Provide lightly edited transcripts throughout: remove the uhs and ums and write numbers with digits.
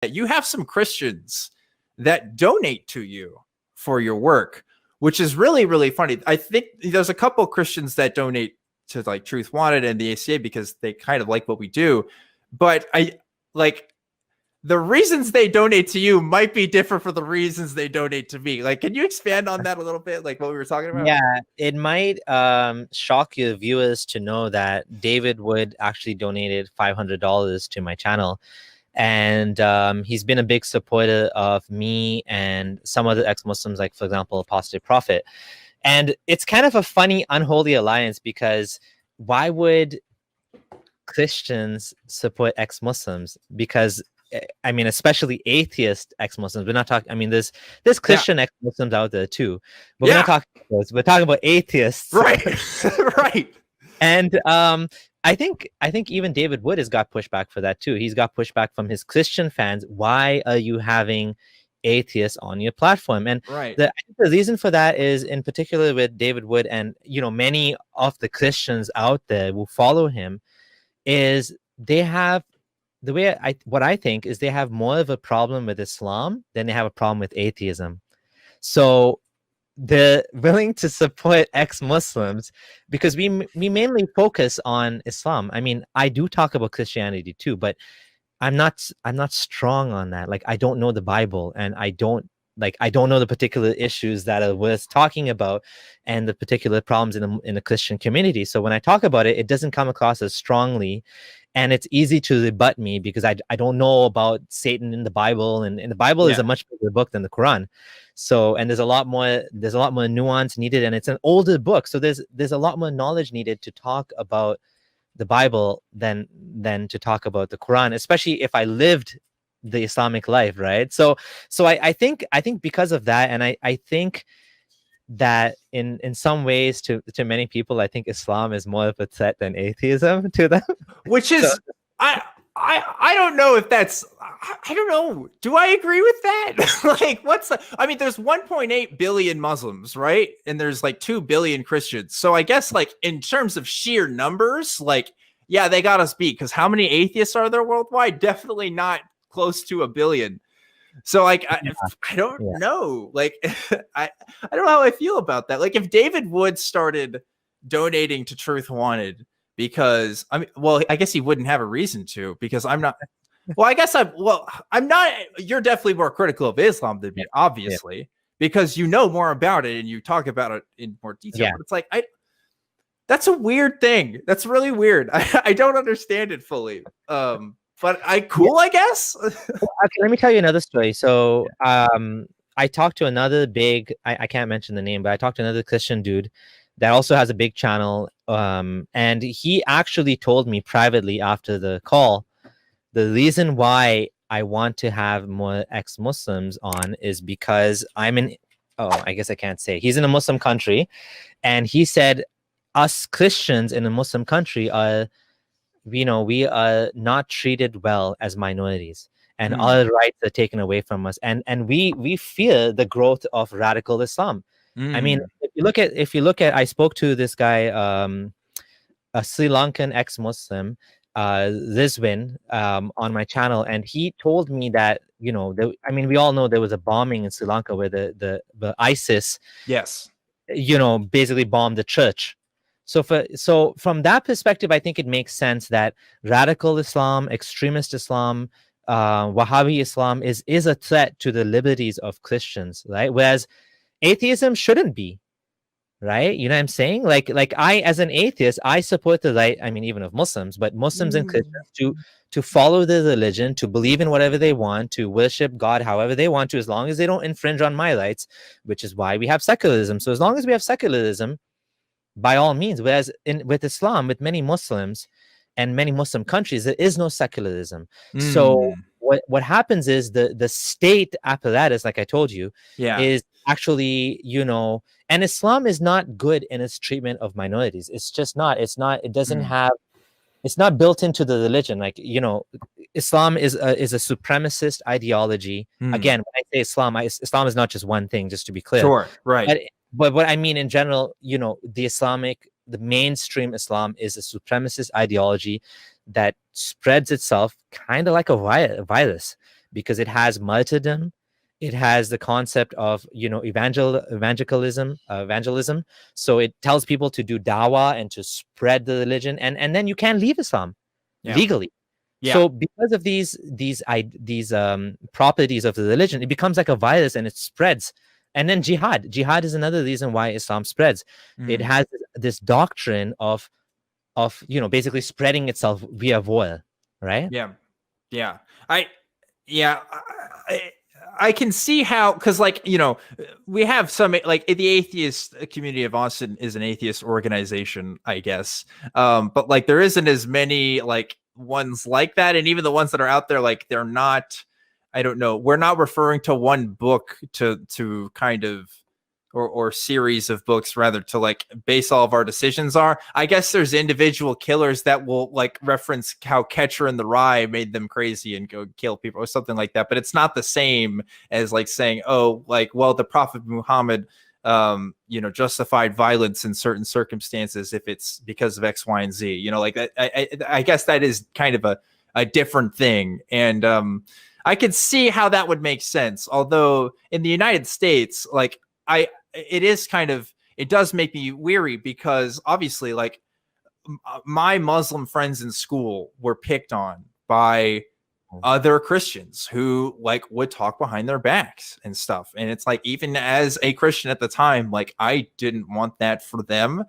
you have some Christians that donate to you for your work, which is really, really funny. I think there's a couple of Christians that donate to like Truth Wanted and the ACA because they kind of like what we do. But the reasons they donate to you might be different for the reasons they donate to me. Like, can you expand on that a little bit? Like what we were talking about? Yeah, it might shock your viewers to know that David Wood actually donated $500 to my channel. And he's been a big supporter of me and some other ex-Muslims, like, for example, Apostate Prophet. And it's kind of a funny, unholy alliance, because why would Christians support ex-Muslims? Because I mean, especially atheist ex-Muslims. We're not talking. I mean, there's Christian ex-Muslims out there too, but we're not talking about those. We're talking about atheists, right? Right. And I think even David Wood has got pushback for that too. He's got pushback from his Christian fans. Why are you having atheists on your platform? And right. the reason for that is, in particular with David Wood and many of the Christians out there who follow him, is they have what I think is they have more of a problem with Islam than they have a problem with atheism. So they're willing to support ex-Muslims because we mainly focus on Islam. I mean, I do talk about Christianity too, but I'm not strong on that. Like, I don't know the Bible, and I don't know the particular issues that are worth talking about and the particular problems in the Christian community. So when I talk about it, it doesn't come across as strongly, and it's easy to rebut me because I don't know about Satan in the Bible, and the Bible is a much bigger book than the Quran. So, and there's a lot more nuance needed, and it's an older book. So there's a lot more knowledge needed to talk about the Bible than to talk about the Quran, especially if I lived the Islamic life, right? So I think because of that, and I think that in some ways to many people, I think Islam is more of a threat than atheism to them. Which is I don't know if that's I don't know. Do I agree with that? Like, I mean, there's 1.8 billion Muslims, right? And there's like 2 billion Christians. So I guess, like, in terms of sheer numbers, like, yeah, they got us beat, because how many atheists are there worldwide? Definitely not close to 1 billion. So, like, I don't know. Like, I don't know how I feel about that. Like, if David Wood started donating to Truth Wanted, because I guess he wouldn't have a reason to, because I'm not. Well, I guess I'm not. You're definitely more critical of Islam than me, obviously, because you know more about it and you talk about it in more detail. Yeah. But it's like, that's a weird thing. That's really weird. I don't understand it fully. But I guess. Okay, let me tell you another story. So I talked to another big, I can't mention the name, but I talked to another Christian dude that also has a big channel. And he actually told me privately after the call, the reason why I want to have more ex-Muslims on is because I guess I can't say. He's in a Muslim country. And he said, us Christians in a Muslim country are, we are not treated well as minorities, and our rights are taken away from us. And we fear the growth of radical Islam. I mean, if you look at, I spoke to this guy, a Sri Lankan ex-Muslim, Rizwin, on my channel, and he told me that, we all know there was a bombing in Sri Lanka where the ISIS, basically bombed the church. So from that perspective, I think it makes sense that radical Islam, extremist Islam, Wahhabi Islam is a threat to the liberties of Christians, right? Whereas atheism shouldn't be, right? You know what I'm saying? Like I, as an atheist, I support the right, I mean, even of Muslims, but Muslims and Christians to follow their religion, to believe in whatever they want, to worship God however they want to, as long as they don't infringe on my rights, which is why we have secularism. So as long as we have secularism, by all means. Whereas with Islam, with many Muslims and many Muslim countries, there is no secularism. So what happens is the state apparatus, like I told you, is actually, and Islam is not good in its treatment of minorities. It's just not. It doesn't have. It's not built into the religion. Like, Islam is a supremacist ideology. Again, when I say Islam, Islam is not just one thing. Just to be clear. Sure. Right. But what I mean in general, the mainstream Islam is a supremacist ideology that spreads itself kind of like a virus, because it has martyrdom. It has the concept of, evangelism. So it tells people to do dawah and to spread the religion, and then you can't leave Islam Yeah. legally. Yeah. So because of these properties of the religion, it becomes like a virus and it spreads. And then jihad is another reason why Islam spreads. It has this doctrine of basically spreading itself via war, right? Yeah. Yeah. Yeah, I can see how, because like, we have some, like, the atheist community of Austin is an atheist organization, I guess. But like there isn't as many like ones like that. And even the ones that are out there, like they're not, I don't know, we're not referring to one book to kind of, or series of books rather, to like base all of our decisions are. I guess there's individual killers that will like reference how Catcher in the Rye made them crazy and go kill people or something like that, but it's not the same as like saying, oh, like, well, the Prophet Muhammad justified violence in certain circumstances if it's because of X, Y, and Z, like that. I guess that is kind of a different thing. And I could see how that would make sense, although in the United States, like it does make me weary, because obviously like my Muslim friends in school were picked on by other Christians who like would talk behind their backs and stuff. And it's like, even as a Christian at the time, like I didn't want that for them.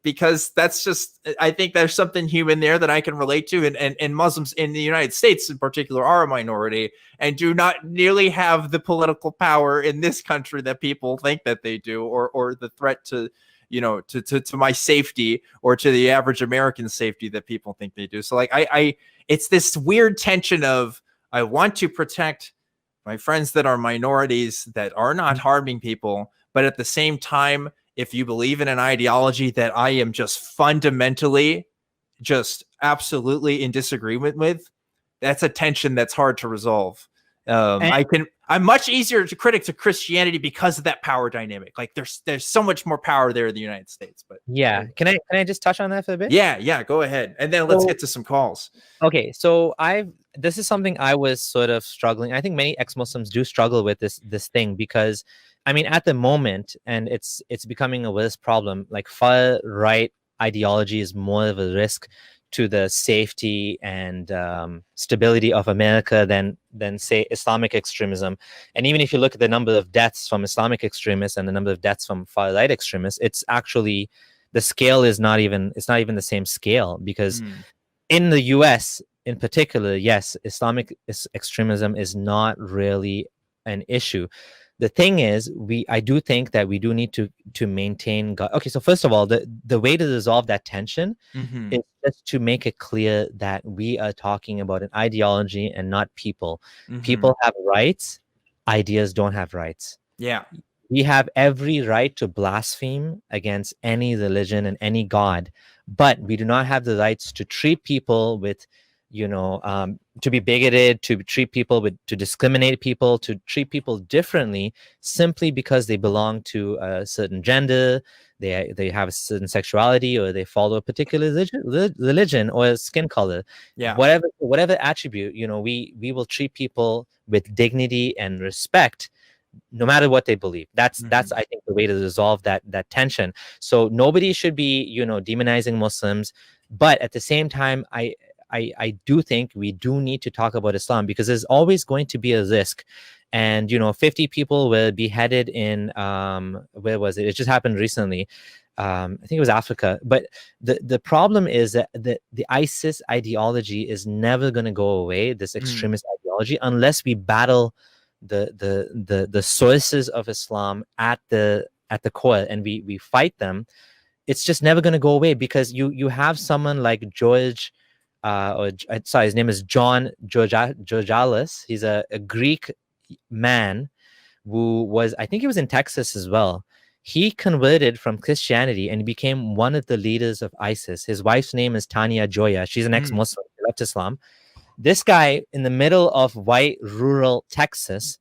Because that's just, I think there's something human there that I can relate to. And Muslims in the United States in particular are a minority and do not nearly have the political power in this country that people think that they do, or the threat to, to my safety or to the average American safety that people think they do. So like, it's this weird tension of, I want to protect my friends that are minorities that are not harming people, but at the same time, if you believe in an ideology that I am just fundamentally, just absolutely in disagreement with, that's a tension that's hard to resolve. I'm much easier to critic to Christianity because of that power dynamic. Like there's so much more power there in the United States. But yeah, can I just touch on that for a bit? Yeah, go ahead, and then let's get to some calls. Okay, so this is something I was sort of struggling. I think many ex-Muslims do struggle with this thing, because I mean, at the moment, and it's becoming a worse problem, like far right ideology is more of a risk to the safety and stability of America than say Islamic extremism. And even if you look at the number of deaths from Islamic extremists and the number of deaths from far right extremists, it's actually, the scale is not even the same scale, because in the US in particular, yes, Islamic extremism is not really an issue. The thing is, I do think that we do need to maintain God. Okay, so first of all, the way to resolve that tension is just to make it clear that we are talking about an ideology and not people. People have rights, ideas don't have rights. Yeah. We have every right to blaspheme against any religion and any God, but we do not have the rights to treat people with, to be bigoted, to treat people to discriminate people, to treat people differently simply because they belong to a certain gender, they have a certain sexuality, or they follow a particular religion or skin color. Yeah. Whatever attribute, we will treat people with dignity and respect, no matter what they believe. That's I think the way to resolve that tension. So nobody should be, demonizing Muslims, but at the same time, I do think we do need to talk about Islam, because there's always going to be a risk. And 50 people were beheaded in where was it? It just happened recently. I think it was Africa. But the problem is that the ISIS ideology is never going to go away, this extremist ideology, unless we battle the sources of Islam at the core, and we fight them. It's just never going to go away, because you have someone like George, his name is John Georgalis. He's a Greek man who was, I think he was in Texas as well. He converted from Christianity and became one of the leaders of ISIS. His wife's name is Tania Joya. She's an ex-Muslim. She left Islam. This guy, in the middle of white rural Texas,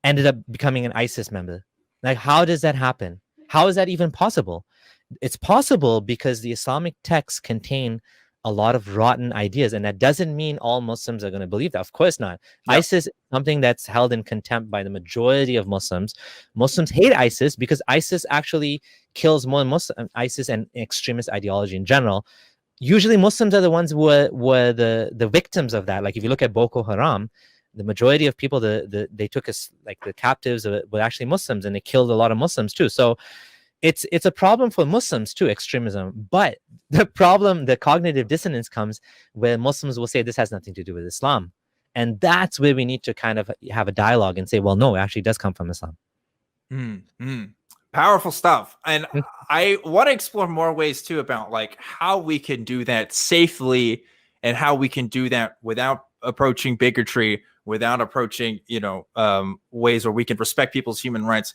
ended up becoming an ISIS member. Like, how does that happen? How is that even possible? It's possible because the Islamic texts contain a lot of rotten ideas, and that doesn't mean all Muslims are going to believe that. Of course not. Yep. ISIS is something that's held in contempt by the majority of Muslims. Muslims hate ISIS because ISIS actually kills more Muslim, ISIS and extremist ideology in general. Usually Muslims are the ones who were the victims of that. Like if you look at Boko Haram, the majority of people they took as like the captives were actually Muslims, and they killed a lot of Muslims too. So it's a problem for Muslims too, extremism. But the problem, the cognitive dissonance comes where Muslims will say this has nothing to do with Islam. And that's where we need to kind of have a dialogue and say, well, no, it actually does come from Islam. Powerful stuff. And Mm. I want to explore more ways too about like how we can do that safely and how we can do that without approaching bigotry, without approaching, ways where we can respect people's human rights